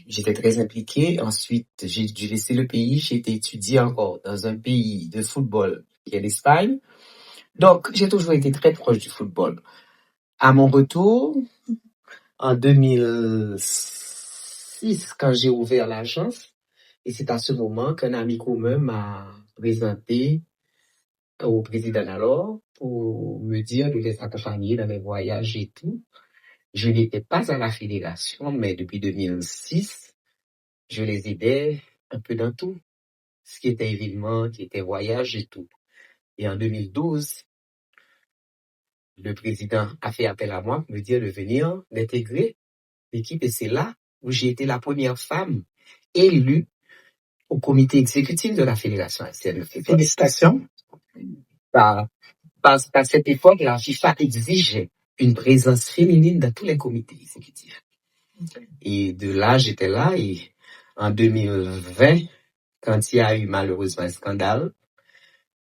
j'étais très impliqué. Ensuite, j'ai dû laisser le pays. J'ai été étudier encore dans un pays de football qui est l'Espagne. Donc, j'ai toujours été très proche du football. À mon retour, en 2006, quand j'ai ouvert l'agence, et c'est à ce moment qu'un ami commun m'a présenté au président alors pour me dire de les accompagner dans mes voyages et tout. Je n'étais pas à la fédération, mais depuis 2006, je les aidais un peu dans tout, ce qui était événement, qui était voyage et tout. Et en 2012, le président a fait appel à moi pour me dire de venir d'intégrer l'équipe et c'est là où j'ai été la première femme élue au comité exécutif de la Fédération haïtienne de football. Félicitations. Parce qu'à cette époque, la FIFA exigeait une présence féminine dans tous les comités exécutifs. Et de là, j'étais là et en 2020, quand il y a eu malheureusement un scandale,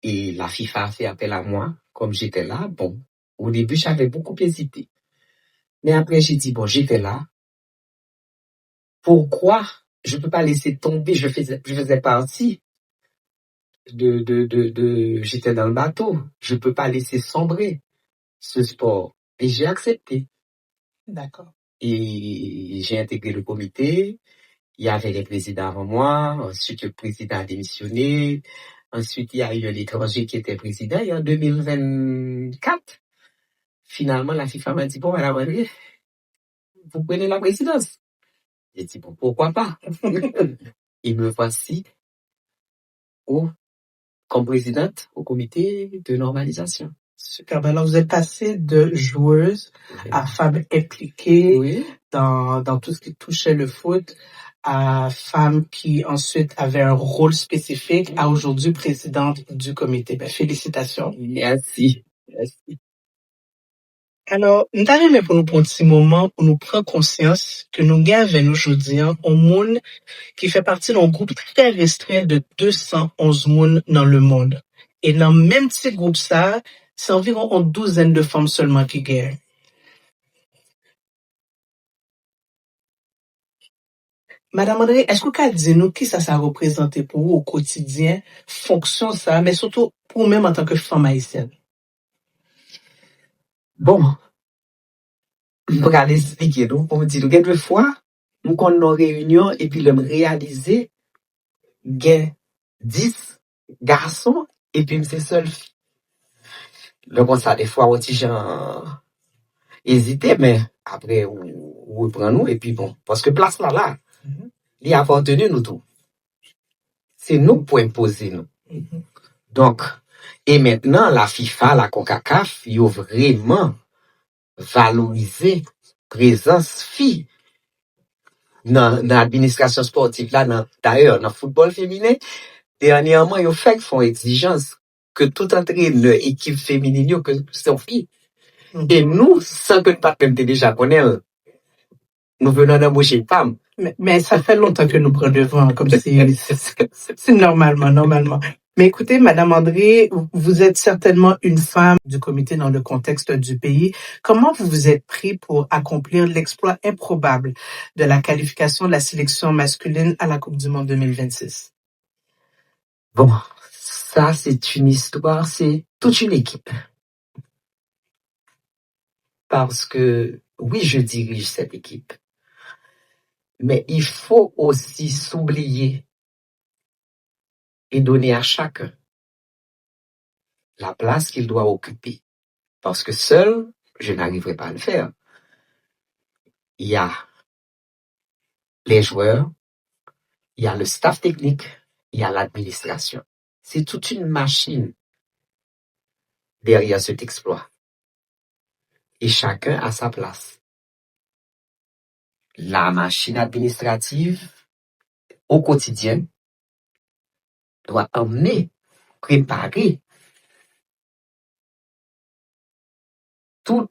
et la FIFA a fait appel à moi, comme j'étais là, bon, au début, j'avais beaucoup hésité. Mais après, j'ai dit, bon, j'étais là. Pourquoi je peux pas laisser tomber? Je faisais partie j'étais dans le bateau. Je peux pas laisser sombrer ce sport. Et j'ai accepté. D'accord. Et j'ai intégré le comité. Il y avait les présidents avant moi. Ensuite, le président a démissionné. Ensuite, il y a eu un étranger qui était président. Et en 2024, finalement, la FIFA m'a dit, bon, madame André, vous prenez la présidence. J'ai dit, bon, pourquoi pas? Et me voici comme présidente au comité de normalisation. Super. Alors, vous êtes passée de joueuse à femme impliquée dans tout ce qui touchait le foot, à femme qui ensuite avait un rôle spécifique, à aujourd'hui présidente du comité. Ben, félicitations. Merci. Alors, nous t'arrivons pour nous prendre un petit moment pour nous prendre conscience que nous avons aujourd'hui un monde qui fait partie d'un groupe très restreint de 211 monde dans le monde. Et dans le même petit groupe ça, c'est environ une douzaine de femmes seulement qui gagnent. Madame André, est-ce que vous pouvez dire nous qui ça représente pour vous au quotidien, fonction ça, mais surtout pour même en tant que femme haïtienne? Bon, pour aller expliquer, donc, pour me dire, quelques fois, nous avons nos réunions et puis le réaliser, gain 10 garçons et puis c'est seule fille. Le comme ça, des fois, on petit gens hésité, mais après, on reprend nous et puis bon, parce que place là, il a appartenu nous tout. C'est nous pour imposer nous. Donc, et maintenant, la FIFA, la CONCACAF, ils ont vraiment valorisé présence fille dans l'administration sportive là, d'ailleurs, dans le football féminin. Dernièrement, ils font exigence que tout entraîneur équipe féminine, que c'est fille. Et nous, sans que nous pas même déjà connaître, nous venons d'embaucher femme. Mais ça fait longtemps que nous prenons devant, comme c'est normalement. Mais écoutez, Madame André, vous êtes certainement une femme du comité dans le contexte du pays. Comment vous vous êtes pris pour accomplir l'exploit improbable de la qualification de la sélection masculine à la Coupe du Monde 2026? Bon, ça c'est une histoire, c'est toute une équipe. Parce que, oui, je dirige cette équipe. Mais il faut aussi s'oublier et donner à chacun la place qu'il doit occuper. Parce que seul, je n'arriverai pas à le faire. Il y a les joueurs, il y a le staff technique, il y a l'administration. C'est toute une machine derrière cet exploit. Et chacun a sa place. La machine administrative, au quotidien, doit emmener, préparer toute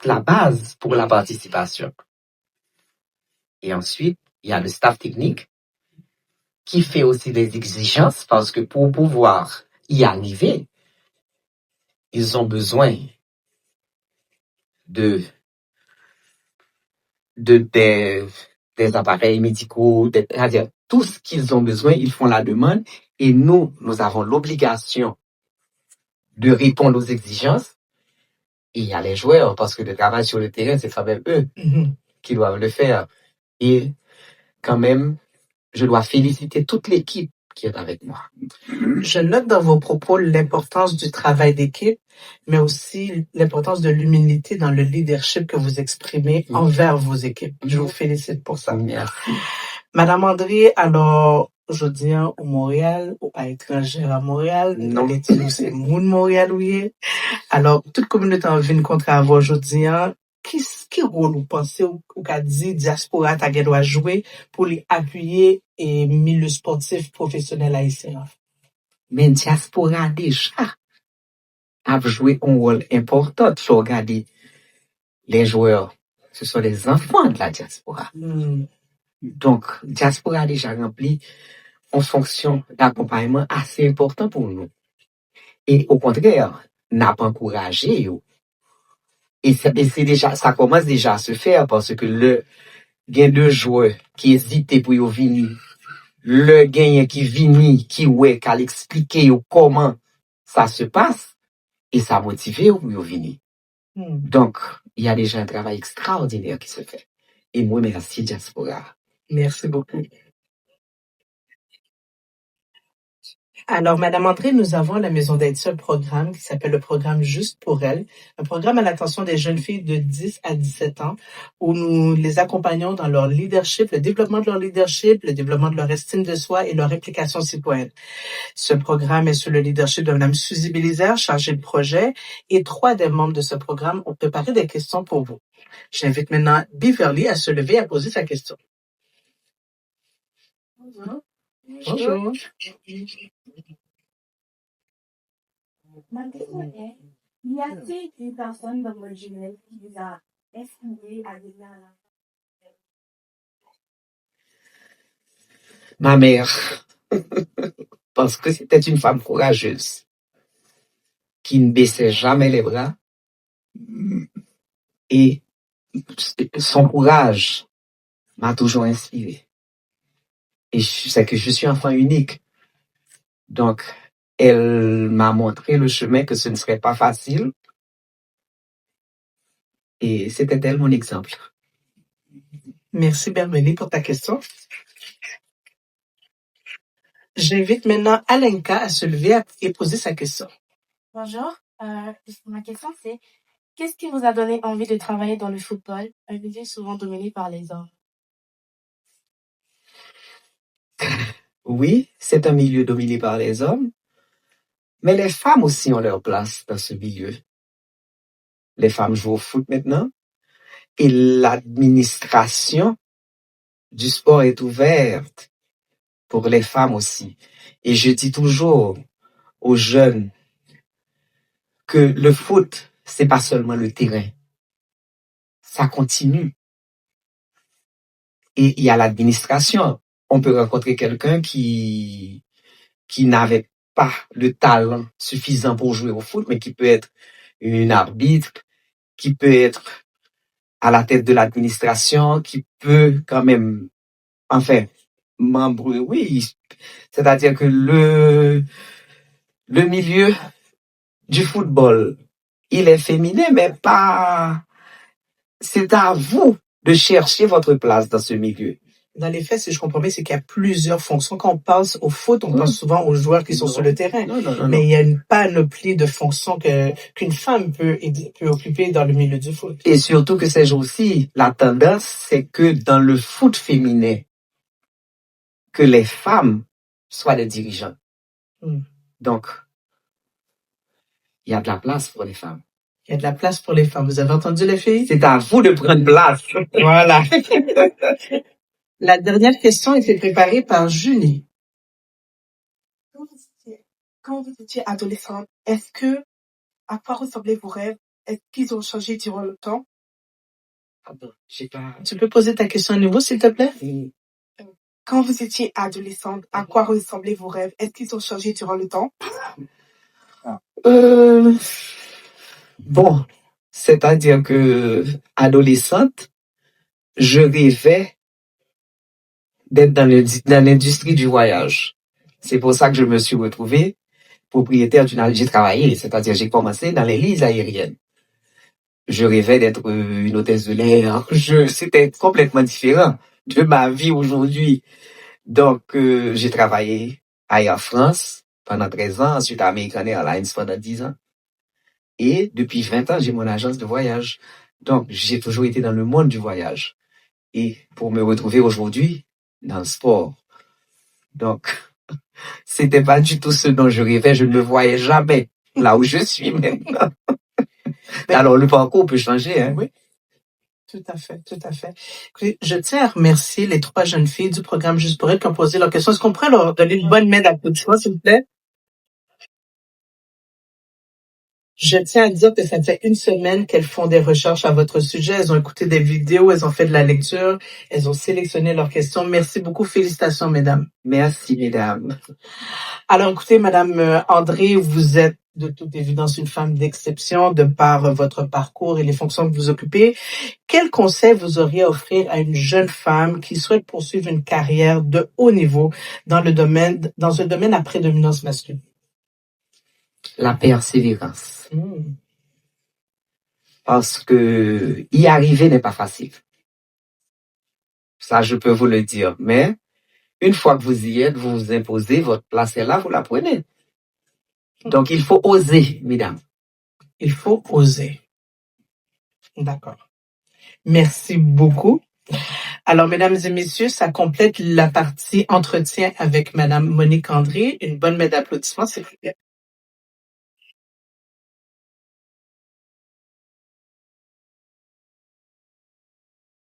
la base pour la participation. Et ensuite, il y a le staff technique qui fait aussi des exigences parce que pour pouvoir y arriver, ils ont besoin de des appareils médicaux, c'est-à-dire tout ce qu'ils ont besoin, ils font la demande et nous avons l'obligation de répondre aux exigences. Et il y a les joueurs, parce que le travail sur le terrain, c'est quand même eux qui doivent le faire. Et quand même, je dois féliciter toute l'équipe qui est avec moi. Je note dans vos propos l'importance du travail d'équipe, mais aussi l'importance de l'humilité dans le leadership que vous exprimez envers vos équipes. Je vous félicite pour ça. Merci. Madame André, alors, je dis au Montréal, ou pas étrangère à Montréal, non, c'est moun Montréal, oui. Alors, toute communauté en vient contre avoir aujourd'hui, qui rôle vous pensez ou qu'a dit diaspora ta doit jouer pour les appuyer et milieu sportif professionnel haïtien? Mais diaspora déjà a joué un rôle important. Tu regardes les joueurs, ce sont les enfants de la diaspora. Donc, diaspora a déjà rempli une fonction d'accompagnement assez important pour nous. Et au contraire, n'a pas encouragé. Et c'est déjà, ça commence déjà à se faire parce que il y a deux joueurs qui hésitaient pour y venir. Le gagnant qui vient, qui qu'à l'expliquer comment ça se passe, et ça motive pour y venir. Donc, il y a déjà un travail extraordinaire qui se fait. Et moi, merci Diaspora. Merci beaucoup. Alors, Madame André, nous avons à la Maison d'Aide un programme qui s'appelle le programme Juste pour elle, un programme à l'attention des jeunes filles de 10 à 17 ans où nous les accompagnons dans leur leadership, le développement de leur leadership, le développement de leur estime de soi et leur implication citoyenne. Ce programme est sous le leadership de Mme Suzy Bélizaire, chargée de projet, et 3 des membres de ce programme ont préparé des questions pour vous. J'invite maintenant Beverly à se lever et à poser sa question. Bonjour. Ma question est, y a-t-il une personne dans votre jeunesse qui vous a inspiré à devenir un Ma mère, parce que c'était une femme courageuse, qui ne baissait jamais les bras, et son courage m'a toujours inspiré. Et je sais que je suis enfant unique. Donc, elle m'a montré le chemin que ce ne serait pas facile. Et c'était elle mon exemple. Merci Beverly pour ta question. J'invite maintenant Alenka à se lever et poser sa question. Bonjour, ma question c'est, qu'est-ce qui vous a donné envie de travailler dans le football, un milieu souvent dominé par les hommes? Oui, c'est un milieu dominé par les hommes, mais les femmes aussi ont leur place dans ce milieu. Les femmes jouent au foot maintenant et l'administration du sport est ouverte pour les femmes aussi. Et je dis toujours aux jeunes que le foot, c'est pas seulement le terrain. Ça continue. Et il y a l'administration. On peut rencontrer quelqu'un qui n'avait pas le talent suffisant pour jouer au foot, mais qui peut être une arbitre, qui peut être à la tête de l'administration, qui peut quand même, enfin, membre, oui. C'est-à-dire que le milieu du football, il est féminin, mais pas, c'est à vous de chercher votre place dans ce milieu. Dans les faits, si je comprends bien, c'est qu'il y a plusieurs fonctions. Quand on pense au foot, on pense souvent aux joueurs qui sont sur le terrain. Non. Mais il y a une panoplie de fonctions qu'une femme peut occuper dans le milieu du foot. Et surtout que ces jours-ci, la tendance, c'est que dans le foot féminin, que les femmes soient les dirigeants. Donc, il y a de la place pour les femmes. Il y a de la place pour les femmes. Vous avez entendu les filles? C'est à vous de prendre place. Voilà. La dernière question était préparée par Julie. Quand vous étiez adolescente, à quoi ressemblaient vos rêves? Est-ce qu'ils ont changé durant le temps? Tu peux poser ta question à nouveau, s'il te plaît? Quand vous étiez adolescente, à quoi ressemblaient vos rêves? Est-ce qu'ils ont changé durant le temps? Bon, c'est-à-dire que adolescente, je rêvais d'être dans l'industrie du voyage. C'est pour ça que je me suis retrouvé propriétaire j'ai travaillé, c'est-à-dire j'ai commencé dans les lignes aériennes. Je rêvais d'être une hôtesse de l'air. C'était complètement différent de ma vie aujourd'hui. Donc, j'ai travaillé à Air France pendant 13 ans, ensuite à American Airlines pendant 10 ans. Et depuis 20 ans, j'ai mon agence de voyage. Donc, j'ai toujours été dans le monde du voyage. Et pour me retrouver aujourd'hui dans le sport. Donc, c'était pas du tout ce dont je rêvais. Je ne me voyais jamais là où je suis maintenant. Alors, le parcours peut changer, hein. Oui. Tout à fait, tout à fait. Écoutez, je tiens à remercier les 3 jeunes filles du programme Juste pour elles qui ont posé leurs questions. Est-ce qu'on pourrait leur donner une bonne main d'applaudissement, s'il vous plaît? Je tiens à dire que ça fait 1 semaine qu'elles font des recherches à votre sujet. Elles ont écouté des vidéos, elles ont fait de la lecture, elles ont sélectionné leurs questions. Merci beaucoup. Félicitations, mesdames. Merci, mesdames. Alors, écoutez, Madame André, vous êtes de toute évidence une femme d'exception de par votre parcours et les fonctions que vous occupez. Quel conseil vous auriez à offrir à une jeune femme qui souhaite poursuivre une carrière de haut niveau dans un domaine à prédominance masculine? La persévérance. Parce que y arriver n'est pas facile. Ça, je peux vous le dire. Mais une fois que vous y êtes, vous vous imposez, votre place est là, vous la prenez. Donc, il faut oser, mesdames. Il faut oser. D'accord. Merci beaucoup. Alors, mesdames et messieurs, ça complète la partie entretien avec Madame Monique André. Une bonne main d'applaudissements, s'il vous plaît.